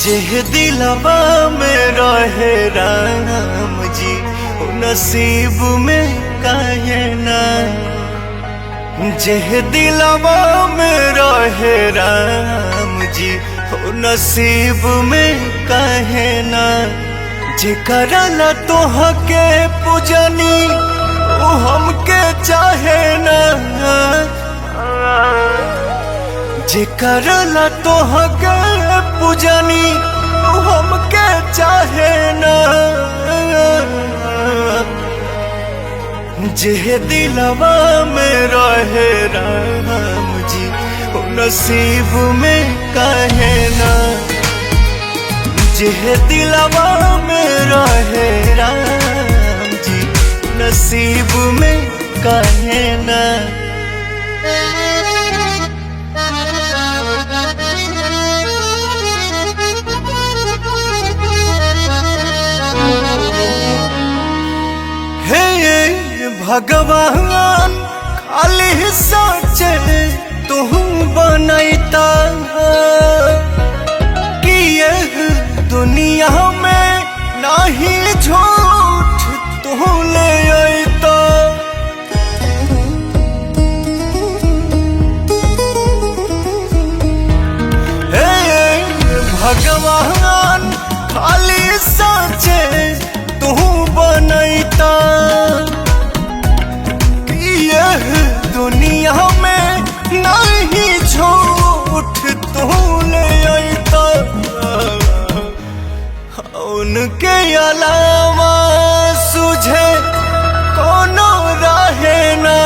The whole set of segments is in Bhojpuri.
जेह दिलवा में रहे राम जी ओ नसीब में काहे ना। जेह दिलवा में रहे राम जी ओ नसीब में काहे ना। जेकरा ला तोहके पूजनी ओ हमके चाहे ना। जेकरा ला तोहके पूजनी ओ हमके चाहे ना। जेह दिलवा में रहे राम जी ओ नसीब में काहे ना। जेह दिलवा में रहे राम जी नसीब में काहे ना। भगवान खाली सोचे तू बनैता कि यह दुनिया में नहीं झूठ तू ले अइता। भगवान खाली सोचे तू बनैता दुनिया में नहीं झूठ तू ले अइता। उनके अलावा सुझे कोनो रहे ना।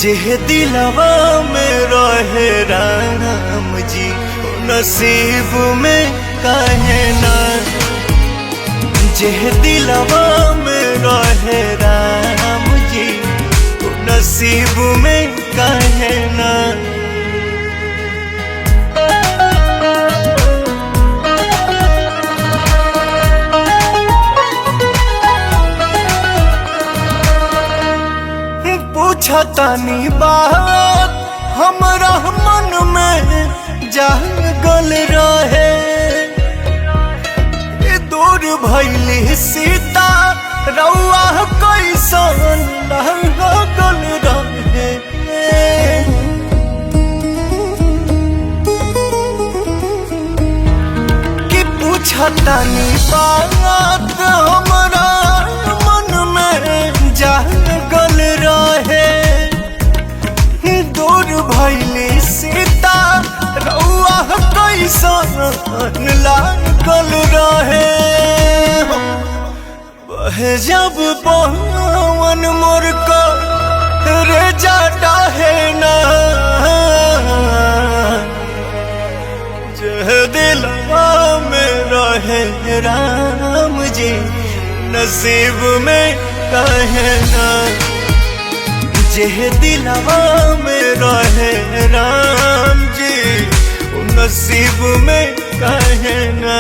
जेह दिलवा में रहे राम जी नसीब में काहे ना। जेह दिलवा में रहे राम जी नसीब में काहे ना। पूछतानी बात हमरा मन में जागल रहे। दूर भइली सीता रउआ कैसन लागल रहे। कि पूछतानी बात हमरा मन में जागल रहे। दूर भइली सीता रउआ कैसन लागल रहे। जब पवन मोर को रे जाता है ना। जेह दिलवा में रहे राम जी नसीब में काहे ना। जेह दिलवा में रहे राम जी नसीब में काहे ना।